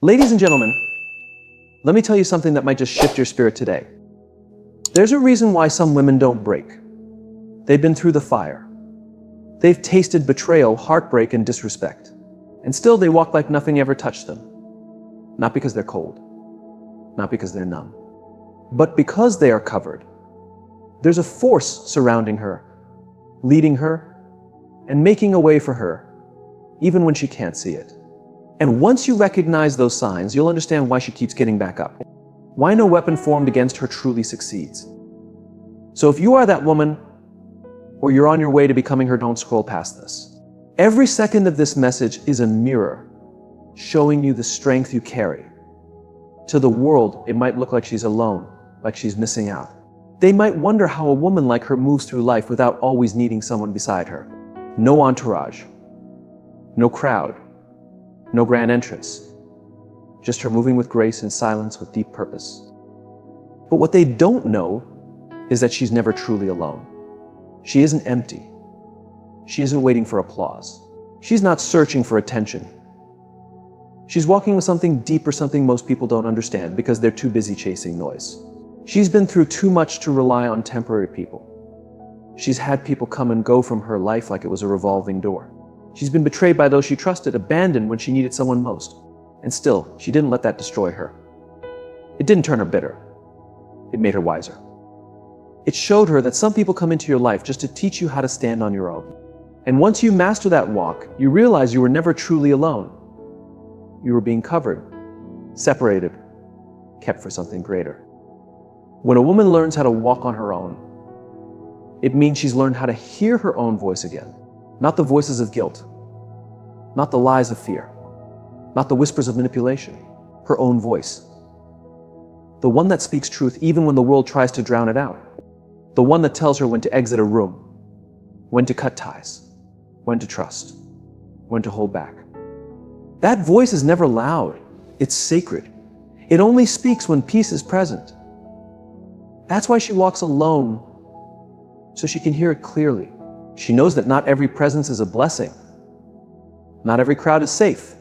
Ladies and gentlemen, let me tell you something that might just shift your spirit today. There's a reason why some women don't break. They've been through the fire. They've tasted betrayal, heartbreak, and disrespect. And still they walk like nothing ever touched them. Not because they're cold. Not because they're numb. But because they are covered. There's a force surrounding her, leading her, and making a way for her, even when she can't see it. And once you recognize those signs, you'll understand why she keeps getting back up. Why no weapon formed against her truly succeeds. So if you are that woman, or you're on your way to becoming her, don't scroll past this. Every second of this message is a mirror showing you the strength you carry. To the world, it might look like she's alone, like she's missing out. They might wonder how a woman like her moves through life without always needing someone beside her. No entourage, no crowd, no grand entrance. Just her moving with grace and silence with deep purpose. But what they don't know is that she's never truly alone. She isn't empty. She isn't waiting for applause. She's not searching for attention. She's walking with something deeper, something most people don't understand because they're too busy chasing noise. She's been through too much to rely on temporary people. She's had people come and go from her life like it was a revolving door. She's been betrayed by those she trusted, abandoned when she needed someone most. And still, she didn't let that destroy her. It didn't turn her bitter. It made her wiser. It showed her that some people come into your life just to teach you how to stand on your own. And once you master that walk, you realize you were never truly alone. You were being covered, separated, kept for something greater. When a woman learns how to walk on her own, it means she's learned how to hear her own voice again. Not the voices of guilt, not the lies of fear, not the whispers of manipulation, her own voice. The one that speaks truth even when the world tries to drown it out. The one that tells her when to exit a room, when to cut ties, when to trust, when to hold back. That voice is never loud, it's sacred. It only speaks when peace is present. That's why she walks alone, so she can hear it clearly. She knows that not every presence is a blessing. Not every crowd is safe.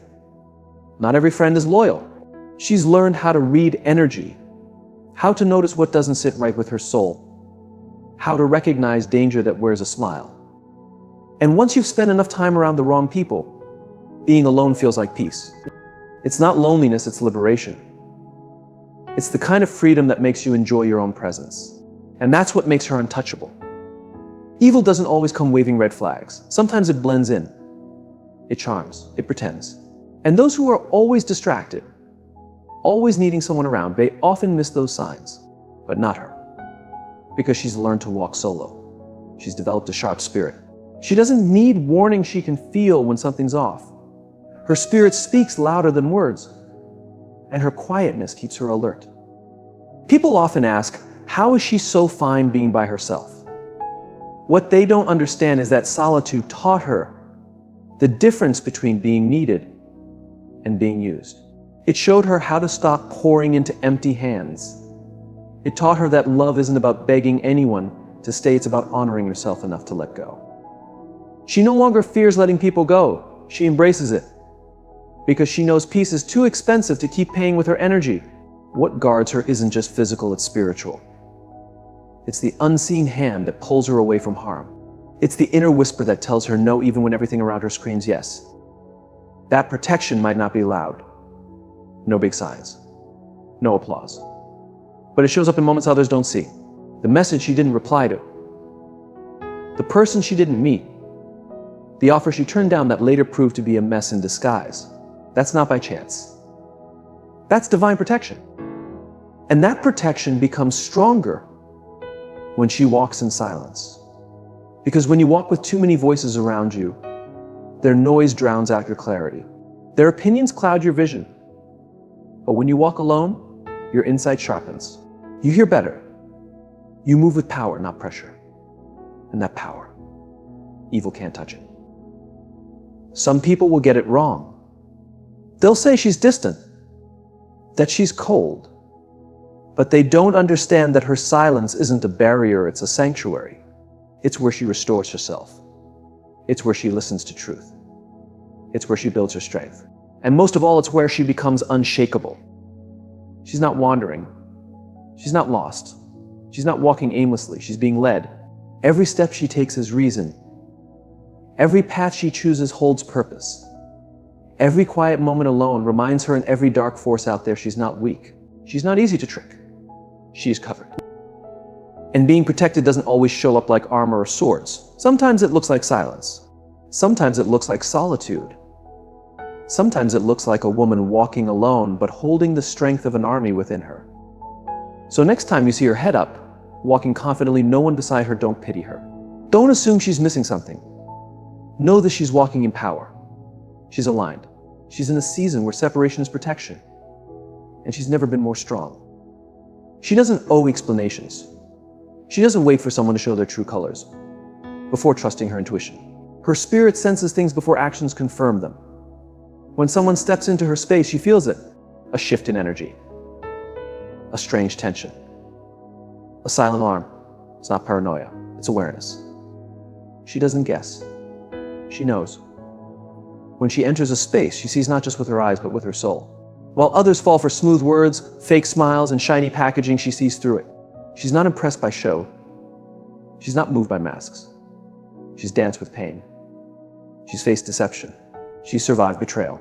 Not every friend is loyal. She's learned how to read energy, how to notice what doesn't sit right with her soul, how to recognize danger that wears a smile. And once you've spent enough time around the wrong people, being alone feels like peace. It's not loneliness, it's liberation. It's the kind of freedom that makes you enjoy your own presence. And that's what makes her untouchable. Evil doesn't always come waving red flags. Sometimes it blends in. It charms. It pretends. And those who are always distracted, always needing someone around, they often miss those signs. But not her. Because she's learned to walk solo. She's developed a sharp spirit. She doesn't need warning. She can feel when something's off. Her spirit speaks louder than words. And her quietness keeps her alert. People often ask, how is she so fine being by herself? What they don't understand is that solitude taught her the difference between being needed and being used. It showed her how to stop pouring into empty hands. It taught her that love isn't about begging anyone to stay, it's about honoring yourself enough to let go. She no longer fears letting people go. She embraces it because she knows peace is too expensive to keep paying with her energy. What guards her isn't just physical, it's spiritual. It's the unseen hand that pulls her away from harm. It's the inner whisper that tells her no even when everything around her screams yes. That protection might not be loud. No big signs. No applause. But it shows up in moments others don't see. The message she didn't reply to. The person she didn't meet. The offer she turned down that later proved to be a mess in disguise. That's not by chance. That's divine protection. And that protection becomes stronger when she walks in silence. Because when you walk with too many voices around you, their noise drowns out your clarity. Their opinions cloud your vision. But when you walk alone, your insight sharpens. You hear better. You move with power, not pressure. And that power, evil can't touch it. Some people will get it wrong. They'll say she's distant, that she's cold. But they don't understand that her silence isn't a barrier, it's a sanctuary. It's where she restores herself. It's where she listens to truth. It's where she builds her strength. And most of all, it's where she becomes unshakable. She's not wandering. She's not lost. She's not walking aimlessly. She's being led. Every step she takes is reason. Every path she chooses holds purpose. Every quiet moment alone reminds her in every dark force out there she's not weak. She's not easy to trick. She's covered. And being protected doesn't always show up like armor or swords. Sometimes it looks like silence. Sometimes it looks like solitude. Sometimes it looks like a woman walking alone but holding the strength of an army within her. So next time you see her head up, walking confidently, no one beside her, don't pity her. Don't assume she's missing something. Know that she's walking in power. She's aligned. She's in a season where separation is protection. And she's never been more strong. She doesn't owe explanations. She doesn't wait for someone to show their true colors before trusting her intuition. Her spirit senses things before actions confirm them. When someone steps into her space, she feels it. A shift in energy. A strange tension. A silent alarm. It's not paranoia. It's awareness. She doesn't guess. She knows. When she enters a space, she sees not just with her eyes, but with her soul. While others fall for smooth words, fake smiles, and shiny packaging, she sees through it. She's not impressed by show. She's not moved by masks. She's danced with pain. She's faced deception. She's survived betrayal.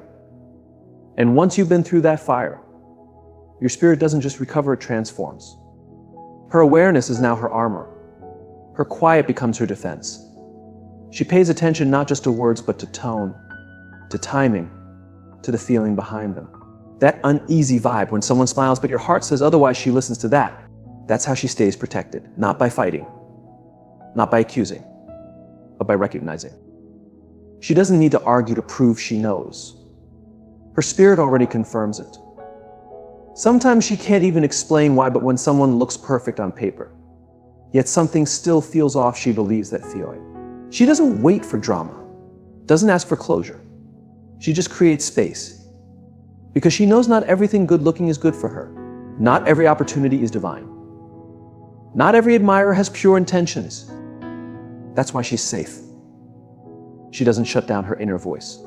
And once you've been through that fire, your spirit doesn't just recover, it transforms. Her awareness is now her armor. Her quiet becomes her defense. She pays attention not just to words, but to tone, to timing, to the feeling behind them. That uneasy vibe when someone smiles, but your heart says otherwise, she listens to that. That's how she stays protected, not by fighting, not by accusing, but by recognizing. She doesn't need to argue to prove she knows. Her spirit already confirms it. Sometimes she can't even explain why, but when someone looks perfect on paper, yet something still feels off, she believes that feeling. She doesn't wait for drama, doesn't ask for closure. She just creates space. Because she knows not everything good looking is good for her. Not every opportunity is divine. Not every admirer has pure intentions. That's why she's safe. She doesn't shut down her inner voice.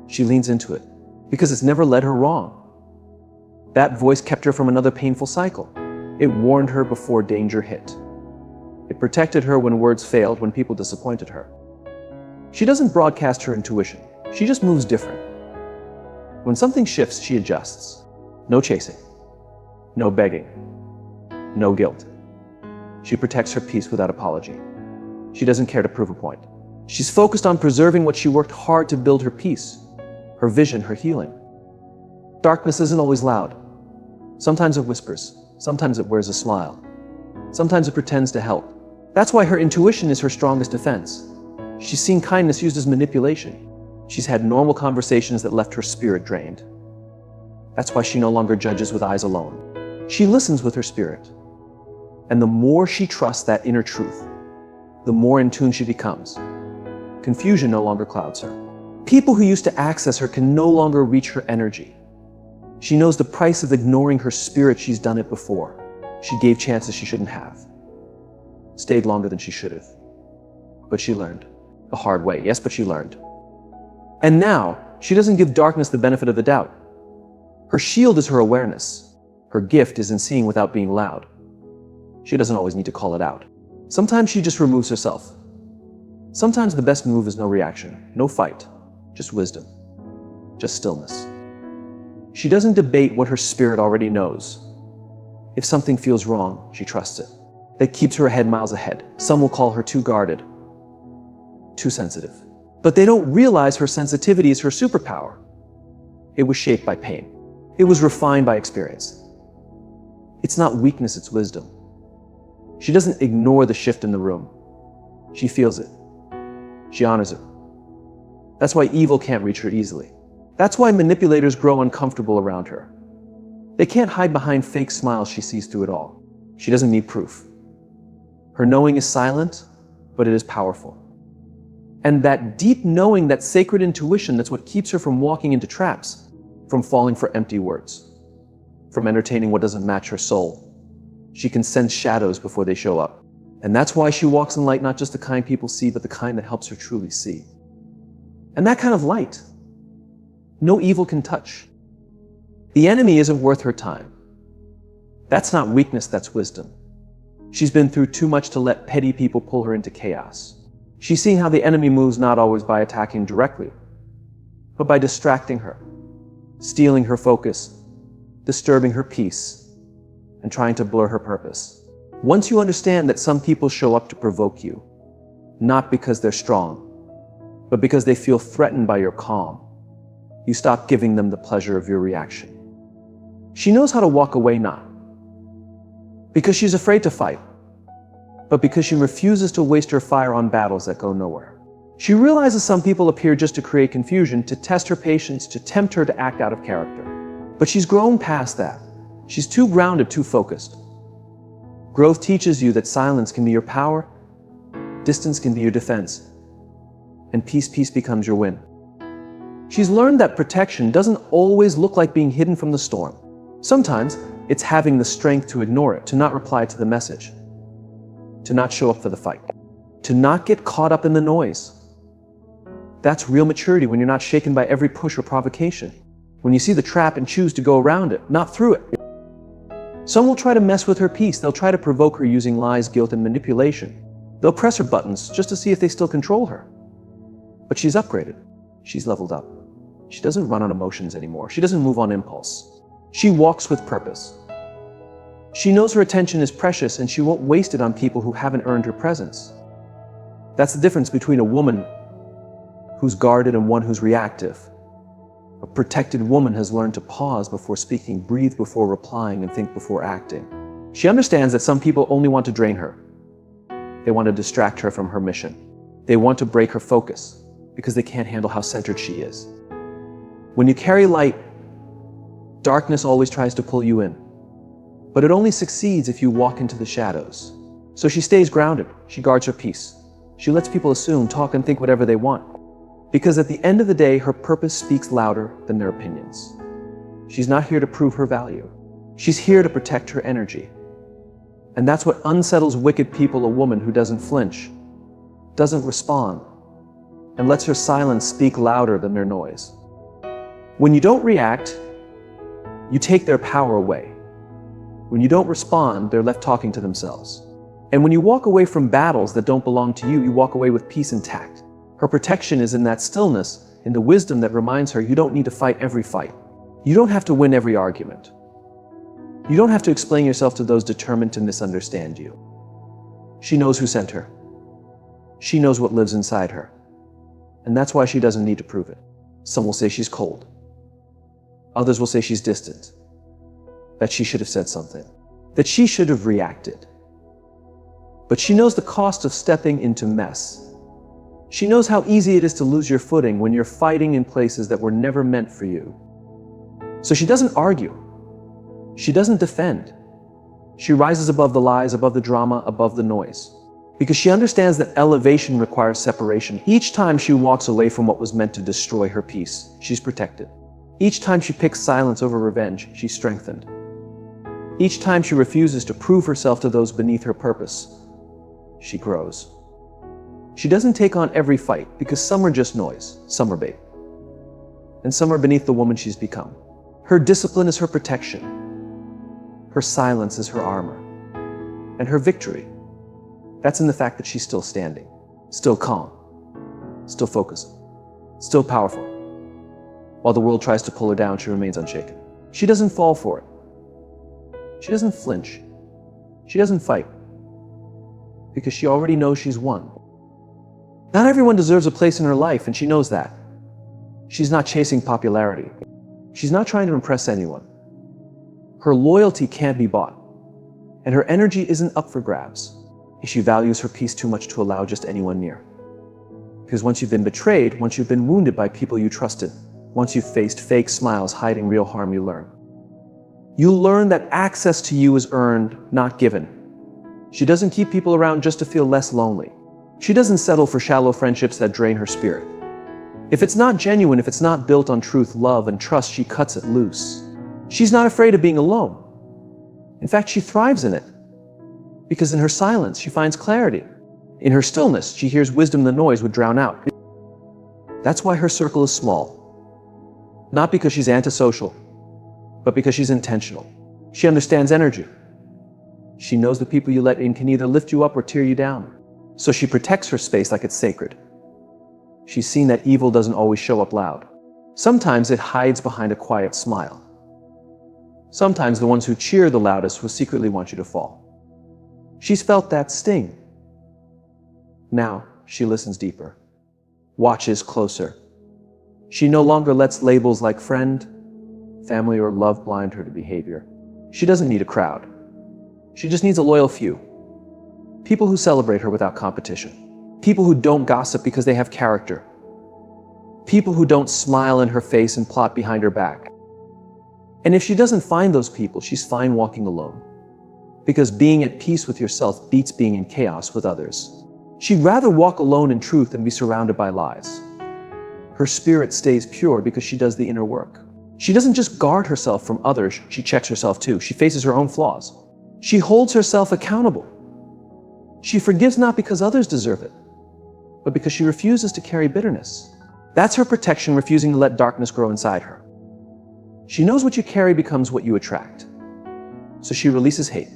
She leans into it because it's never led her wrong. That voice kept her from another painful cycle. It warned her before danger hit. It protected her when words failed, when people disappointed her. She doesn't broadcast her intuition. She just moves different. When something shifts, she adjusts. No chasing. No begging. No guilt. She protects her peace without apology. She doesn't care to prove a point. She's focused on preserving what she worked hard to build: her peace, her vision, her healing. Darkness isn't always loud. Sometimes it whispers. Sometimes it wears a smile. Sometimes it pretends to help. That's why her intuition is her strongest defense. She's seen kindness used as manipulation. She's had normal conversations that left her spirit drained. That's why she no longer judges with eyes alone. She listens with her spirit. And the more she trusts that inner truth, the more in tune she becomes. Confusion no longer clouds her. People who used to access her can no longer reach her energy. She knows the price of ignoring her spirit. She's done it before. She gave chances she shouldn't have. Stayed longer than she should have. But she learned. The hard way, yes, but she learned. And now, she doesn't give darkness the benefit of the doubt. Her shield is her awareness. Her gift is in seeing without being loud. She doesn't always need to call it out. Sometimes she just removes herself. Sometimes the best move is no reaction, no fight, just wisdom, just stillness. She doesn't debate what her spirit already knows. If something feels wrong, she trusts it. That keeps her a head miles ahead. Some will call her too guarded, too sensitive. But they don't realize her sensitivity is her superpower. It was shaped by pain. It was refined by experience. It's not weakness, it's wisdom. She doesn't ignore the shift in the room. She feels it. She honors it. That's why evil can't reach her easily. That's why manipulators grow uncomfortable around her. They can't hide behind fake smiles. She sees through it all. She doesn't need proof. Her knowing is silent, but it is powerful. And that deep knowing, that sacred intuition, that's what keeps her from walking into traps, from falling for empty words, from entertaining what doesn't match her soul. She can sense shadows before they show up. And that's why she walks in light, not just the kind people see, but the kind that helps her truly see. And that kind of light, no evil can touch. The enemy isn't worth her time. That's not weakness, that's wisdom. She's been through too much to let petty people pull her into chaos. She's seen how the enemy moves not always by attacking directly, but by distracting her, stealing her focus, disturbing her peace, and trying to blur her purpose. Once you understand that some people show up to provoke you, not because they're strong, but because they feel threatened by your calm, you stop giving them the pleasure of your reaction. She knows how to walk away, not because she's afraid to fight, but because she refuses to waste her fire on battles that go nowhere. She realizes some people appear just to create confusion, to test her patience, to tempt her to act out of character. But she's grown past that. She's too grounded, too focused. Growth teaches you that silence can be your power, distance can be your defense, and peace becomes your win. She's learned that protection doesn't always look like being hidden from the storm. Sometimes it's having the strength to ignore it, to not reply to the message, to not show up for the fight, to not get caught up in the noise. That's real maturity, when you're not shaken by every push or provocation, when you see the trap and choose to go around it, not through it. Some will try to mess with her peace. They'll try to provoke her using lies, guilt, and manipulation. They'll press her buttons just to see if they still control her. But she's upgraded. She's leveled up. She doesn't run on emotions anymore. She doesn't move on impulse. She walks with purpose. She knows her attention is precious, and she won't waste it on people who haven't earned her presence. That's the difference between a woman who's guarded and one who's reactive. A protected woman has learned to pause before speaking, breathe before replying, and think before acting. She understands that some people only want to drain her. They want to distract her from her mission. They want to break her focus because they can't handle how centered she is. When you carry light, darkness always tries to pull you in. But it only succeeds if you walk into the shadows. So she stays grounded. She guards her peace. She lets people assume, talk, and think whatever they want. Because at the end of the day, her purpose speaks louder than their opinions. She's not here to prove her value. She's here to protect her energy. And that's what unsettles wicked people: a woman who doesn't flinch, doesn't respond, and lets her silence speak louder than their noise. When you don't react, you take their power away. When you don't respond, they're left talking to themselves. And when you walk away from battles that don't belong to you, you walk away with peace intact. Her protection is in that stillness, in the wisdom that reminds her you don't need to fight every fight. You don't have to win every argument. You don't have to explain yourself to those determined to misunderstand you. She knows who sent her. She knows what lives inside her. And that's why she doesn't need to prove it. Some will say she's cold. Others will say she's distant. That she should have said something. That she should have reacted. But she knows the cost of stepping into mess. She knows how easy it is to lose your footing when you're fighting in places that were never meant for you. So she doesn't argue. She doesn't defend. She rises above the lies, above the drama, above the noise. Because she understands that elevation requires separation. Each time she walks away from what was meant to destroy her peace, she's protected. Each time she picks silence over revenge, she's strengthened. Each time she refuses to prove herself to those beneath her purpose, she grows. She doesn't take on every fight, because some are just noise, some are bait. And some are beneath the woman she's become. Her discipline is her protection. Her silence is her armor. And her victory, that's in the fact that she's still standing, still calm, still focused, still powerful. While the world tries to pull her down, she remains unshaken. She doesn't fall for it. She doesn't flinch. She doesn't fight. Because she already knows she's won. Not everyone deserves a place in her life, and she knows that. She's not chasing popularity. She's not trying to impress anyone. Her loyalty can't be bought, and her energy isn't up for grabs. She values her peace too much to allow just anyone near. Because once you've been betrayed, once you've been wounded by people you trusted, once you've faced fake smiles hiding real harm, you learn. You learn that access to you is earned, not given. She doesn't keep people around just to feel less lonely. She doesn't settle for shallow friendships that drain her spirit. If it's not genuine, if it's not built on truth, love, and trust, she cuts it loose. She's not afraid of being alone. In fact, she thrives in it. Because in her silence, she finds clarity. In her stillness, she hears wisdom the noise would drown out. That's why her circle is small. Not because she's antisocial, but because she's intentional. She understands energy. She knows the people you let in can either lift you up or tear you down. So she protects her space like it's sacred. She's seen that evil doesn't always show up loud. Sometimes it hides behind a quiet smile. Sometimes the ones who cheer the loudest will secretly want you to fall. She's felt that sting. Now she listens deeper, watches closer. She no longer lets labels like friend, family, or love blind her to behavior. She doesn't need a crowd. She just needs a loyal few. People who celebrate her without competition. People who don't gossip because they have character. People who don't smile in her face and plot behind her back. And if she doesn't find those people, she's fine walking alone. Because being at peace with yourself beats being in chaos with others. She'd rather walk alone in truth than be surrounded by lies. Her spirit stays pure because she does the inner work. She doesn't just guard herself from others, she checks herself too. She faces her own flaws. She holds herself accountable. She forgives not because others deserve it, but because she refuses to carry bitterness. That's her protection, refusing to let darkness grow inside her. She knows what you carry becomes what you attract. So she releases hate.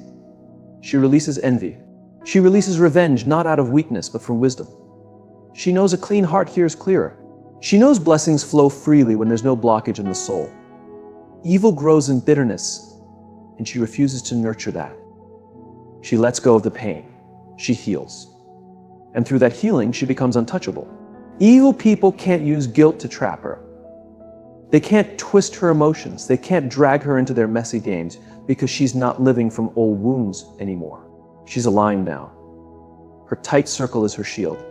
She releases envy. She releases revenge, not out of weakness, but from wisdom. She knows a clean heart hears clearer. She knows blessings flow freely when there's no blockage in the soul. Evil grows in bitterness, and she refuses to nurture that. She lets go of the pain. She heals. And through that healing, she becomes untouchable. Evil people can't use guilt to trap her. They can't twist her emotions. They can't drag her into their messy games because she's not living from old wounds anymore. She's aligned now. Her tight circle is her shield.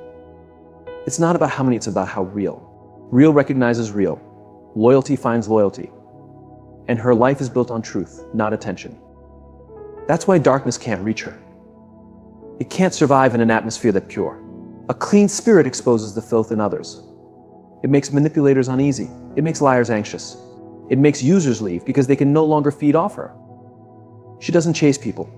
It's not about how many, it's about how real. Real recognizes real. Loyalty finds loyalty. And her life is built on truth, not attention. That's why darkness can't reach her. It can't survive in an atmosphere that's pure. A clean spirit exposes the filth in others. It makes manipulators uneasy. It makes liars anxious. It makes users leave because they can no longer feed off her. She doesn't chase people.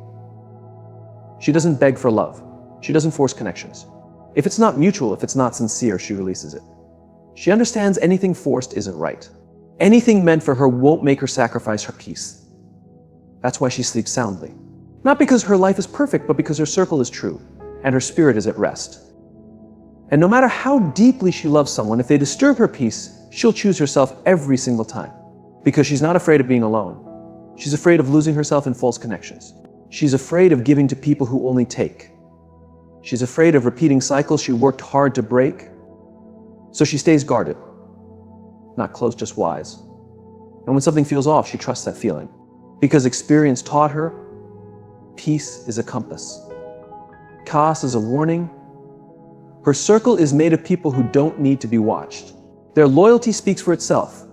She doesn't beg for love. She doesn't force connections. If it's not mutual, if it's not sincere, she releases it. She understands anything forced isn't right. Anything meant for her won't make her sacrifice her peace. That's why she sleeps soundly. Not because her life is perfect, but because her circle is true and her spirit is at rest. And no matter how deeply she loves someone, if they disturb her peace, she'll choose herself every single time. Because she's not afraid of being alone. She's afraid of losing herself in false connections. She's afraid of giving to people who only take. She's afraid of repeating cycles she worked hard to break. So she stays guarded. Not close, just wise. And when something feels off, she trusts that feeling. Because experience taught her, peace is a compass. Chaos is a warning. Her circle is made of people who don't need to be watched. Their loyalty speaks for itself.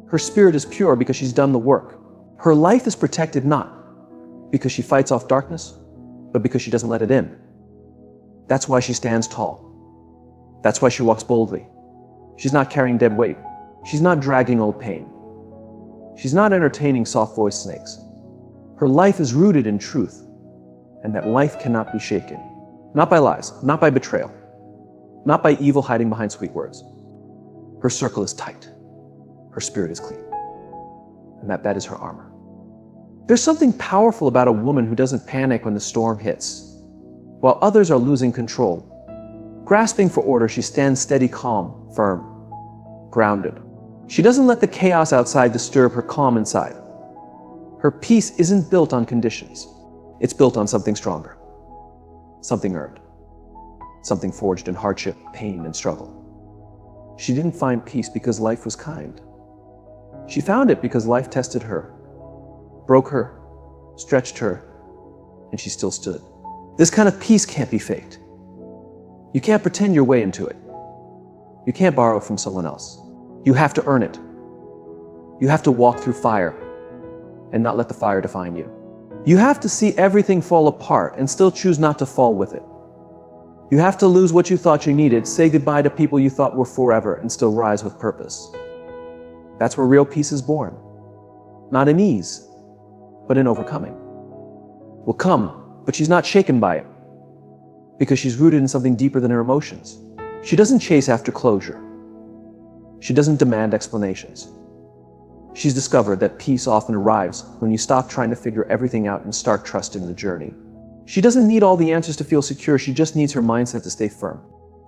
Her spirit is pure because she's done the work. Her life is protected not because she fights off darkness, but because she doesn't let it in. That's why she stands tall. That's why she walks boldly. She's not carrying dead weight. She's not dragging old pain. She's not entertaining soft-voiced snakes. Her life is rooted in truth, and that life cannot be shaken. Not by lies, not by betrayal, not by evil hiding behind sweet words. Her circle is tight. Her spirit is clean. And that is her armor. There's something powerful about a woman who doesn't panic when the storm hits, while others are losing control. Grasping for order, she stands steady, calm, firm, grounded. She doesn't let the chaos outside disturb her calm inside. Her peace isn't built on conditions. It's built on something stronger. Something earned. Something forged in hardship, pain, and struggle. She didn't find peace because life was kind. She found it because life tested her, broke her, stretched her, and she still stood. This kind of peace can't be faked. You can't pretend your way into it. You can't borrow from someone else. You have to earn it. You have to walk through fire and not let the fire define you. You have to see everything fall apart and still choose not to fall with it. You have to lose what you thought you needed, say goodbye to people you thought were forever, and still rise with purpose. That's where real peace is born. Not in ease, but in overcoming. Will come, but she's not shaken by it, because she's rooted in something deeper than her emotions. She doesn't chase after closure. She doesn't demand explanations. She's discovered that peace often arrives when you stop trying to figure everything out and start trusting the journey. She doesn't need all the answers to feel secure, she just needs her mindset to stay firm.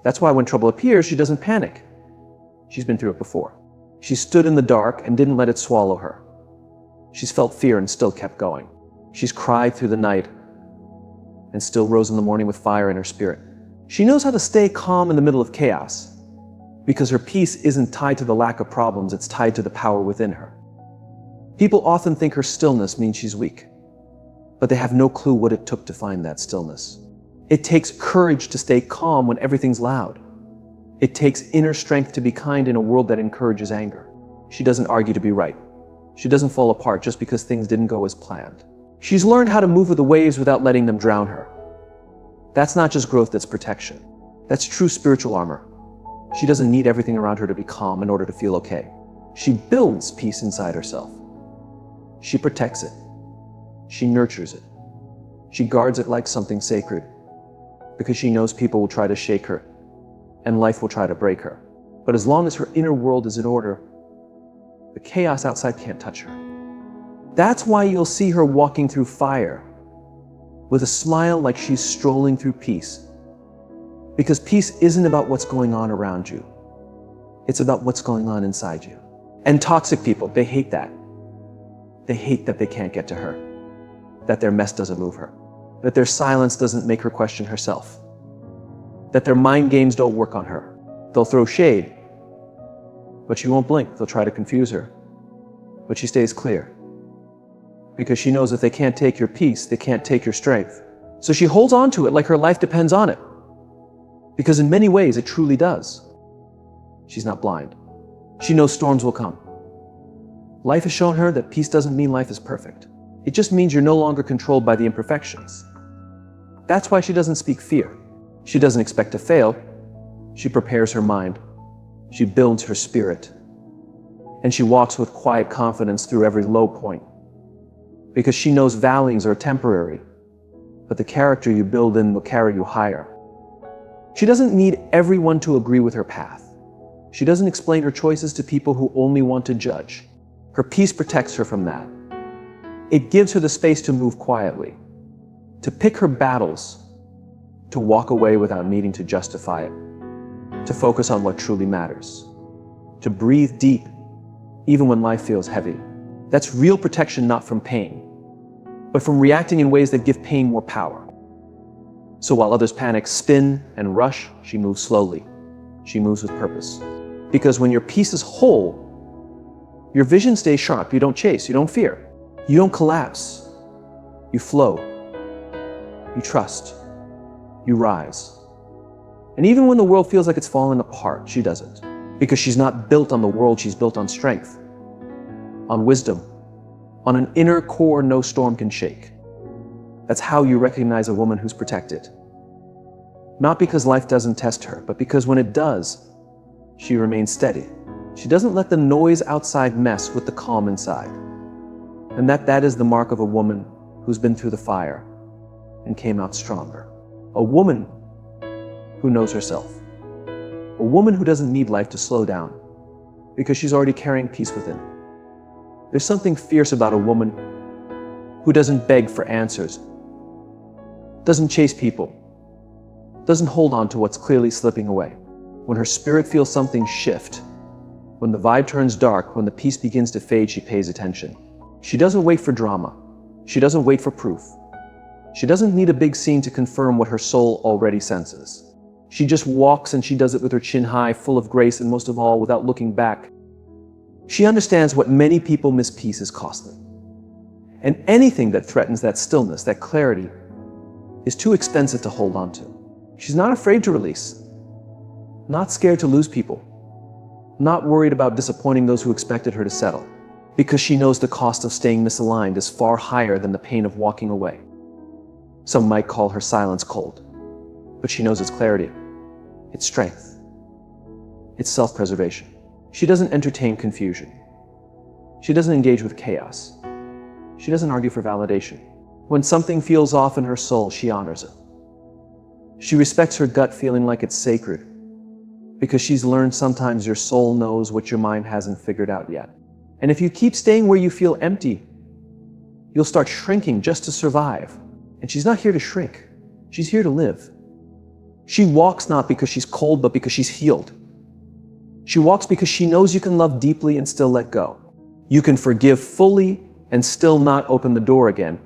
That's why when trouble appears, she doesn't panic. She's been through it before. She stood in the dark and didn't let it swallow her. She's felt fear and still kept going. She's cried through the night and still rose in the morning with fire in her spirit. She knows how to stay calm in the middle of chaos because her peace isn't tied to the lack of problems, it's tied to the power within her. People often think her stillness means she's weak, but they have no clue what it took to find that stillness. It takes courage to stay calm when everything's loud. It takes inner strength to be kind in a world that encourages anger. She doesn't argue to be right. She doesn't fall apart just because things didn't go as planned. She's learned how to move with the waves without letting them drown her. That's not just growth, that's protection. That's true spiritual armor. She doesn't need everything around her to be calm in order to feel okay. She builds peace inside herself. She protects it. She nurtures it. She guards it like something sacred because she knows people will try to shake her and life will try to break her. But as long as her inner world is in order, the chaos outside can't touch her. That's why you'll see her walking through fire with a smile like she's strolling through peace. Because peace isn't about what's going on around you. It's about what's going on inside you. And toxic people, they hate that. They hate that they can't get to her, that their mess doesn't move her, that their silence doesn't make her question herself, that their mind games don't work on her. They'll throw shade, but she won't blink. They'll try to confuse her, but she stays clear. Because she knows if they can't take your peace, they can't take your strength. So she holds on to it like her life depends on it. Because in many ways, it truly does. She's not blind. She knows storms will come. Life has shown her that peace doesn't mean life is perfect. It just means you're no longer controlled by the imperfections. That's why she doesn't speak fear. She doesn't expect to fail. She prepares her mind. She builds her spirit. And she walks with quiet confidence through every low point. Because she knows valleys are temporary, but the character you build in will carry you higher. She doesn't need everyone to agree with her path. She doesn't explain her choices to people who only want to judge. Her peace protects her from that. It gives her the space to move quietly, to pick her battles, to walk away without needing to justify it, to focus on what truly matters, to breathe deep, even when life feels heavy. That's real protection, not from pain, but from reacting in ways that give pain more power. So while others panic, spin, and rush, she moves slowly. She moves with purpose. Because when your peace is whole, your vision stays sharp. You don't chase, you don't fear. You don't collapse. You flow. You trust. You rise. And even when the world feels like it's falling apart, she doesn't. Because she's not built on the world, she's built on strength, on wisdom, on an inner core no storm can shake. That's how you recognize a woman who's protected. Not because life doesn't test her, but because when it does, she remains steady. She doesn't let the noise outside mess with the calm inside. And that is the mark of a woman who's been through the fire and came out stronger. A woman who knows herself. A woman who doesn't need life to slow down because she's already carrying peace within. There's something fierce about a woman who doesn't beg for answers, doesn't chase people, doesn't hold on to what's clearly slipping away. When her spirit feels something shift, when the vibe turns dark, when the peace begins to fade, she pays attention. She doesn't wait for drama. She doesn't wait for proof. She doesn't need a big scene to confirm what her soul already senses. She just walks, and she does it with her chin high, full of grace, and most of all, without looking back. She understands what many people miss: peace is costly. And anything that threatens that stillness, that clarity, is too expensive to hold on to. She's not afraid to release, not scared to lose people, not worried about disappointing those who expected her to settle, because she knows the cost of staying misaligned is far higher than the pain of walking away. Some might call her silence cold, but she knows it's clarity, it's strength, it's self-preservation. She doesn't entertain confusion. She doesn't engage with chaos. She doesn't argue for validation. When something feels off in her soul, she honors it. She respects her gut feeling like it's sacred, because she's learned sometimes your soul knows what your mind hasn't figured out yet. And if you keep staying where you feel empty, you'll start shrinking just to survive. And she's not here to shrink. She's here to live. She walks not because she's cold, but because she's healed. She walks because she knows you can love deeply and still let go. You can forgive fully and still not open the door again.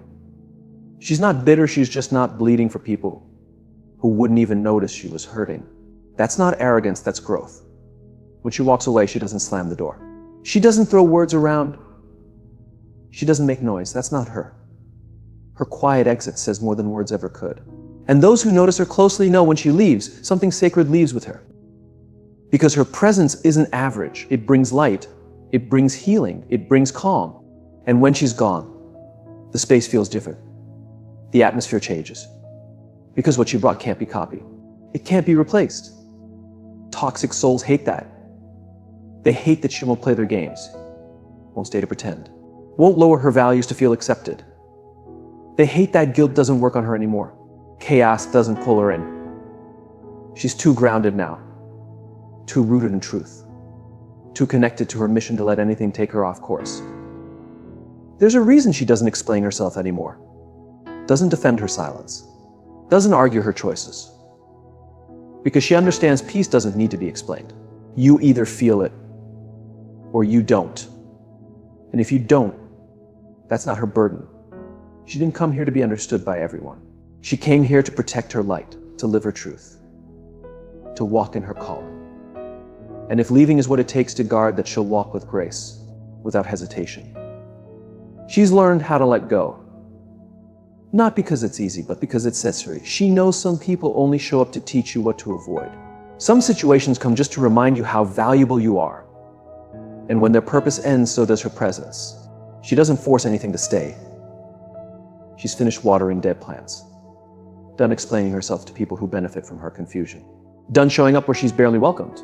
She's not bitter, she's just not bleeding for people who wouldn't even notice she was hurting. That's not arrogance, that's growth. When she walks away, she doesn't slam the door. She doesn't throw words around. She doesn't make noise. That's not her. Her quiet exit says more than words ever could. And those who notice her closely know when she leaves, something sacred leaves with her. Because her presence isn't average. It brings light. It brings healing. It brings calm. And when she's gone, the space feels different. The atmosphere changes. Because what she brought can't be copied. It can't be replaced. Toxic souls hate that. They hate that she won't play their games, won't stay to pretend, won't lower her values to feel accepted. They hate that guilt doesn't work on her anymore. Chaos doesn't pull her in. She's too grounded now, too rooted in truth, too connected to her mission to let anything take her off course. There's a reason she doesn't explain herself anymore, doesn't defend her silence, doesn't argue her choices. Because she understands peace doesn't need to be explained. You either feel it or you don't. And if you don't, that's not her burden. She didn't come here to be understood by everyone. She came here to protect her light, to live her truth, to walk in her calling. And if leaving is what it takes to guard that, she'll walk with grace, without hesitation. She's learned how to let go. Not because it's easy, but because it's necessary. She knows some people only show up to teach you what to avoid. Some situations come just to remind you how valuable you are. And when their purpose ends, so does her presence. She doesn't force anything to stay. She's finished watering dead plants. Done explaining herself to people who benefit from her confusion. Done showing up where she's barely welcomed.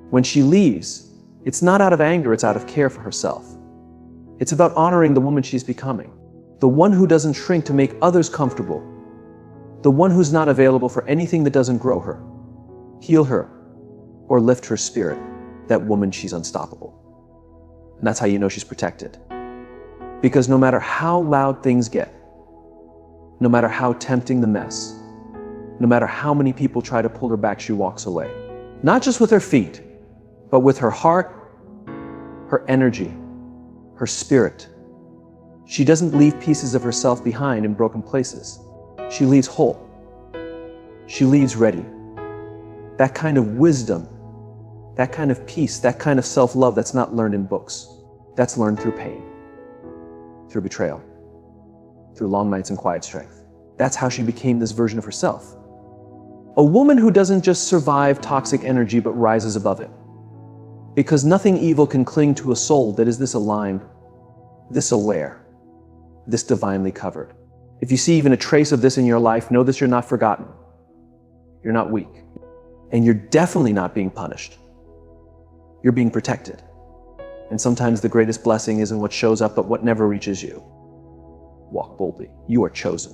When she leaves, it's not out of anger, it's out of care for herself. It's about honoring the woman she's becoming. The one who doesn't shrink to make others comfortable. The one who's not available for anything that doesn't grow her, heal her, or lift her spirit. That woman, she's unstoppable. And that's how you know she's protected. Because no matter how loud things get, no matter how tempting the mess, no matter how many people try to pull her back, she walks away. Not just with her feet, but with her heart, her energy, her spirit. She doesn't leave pieces of herself behind in broken places. She leaves whole. She leaves ready. That kind of wisdom, that kind of peace, that kind of self-love, that's not learned in books. That's learned through pain, through betrayal, through long nights and quiet strength. That's how she became this version of herself. A woman who doesn't just survive toxic energy, but rises above it. Because nothing evil can cling to a soul that is this aligned, this aware, this divinely covered. If you see even a trace of this in your life, know that you're not forgotten. You're not weak. And you're definitely not being punished. You're being protected. And sometimes the greatest blessing isn't what shows up, but what never reaches you. Walk boldly. You are chosen.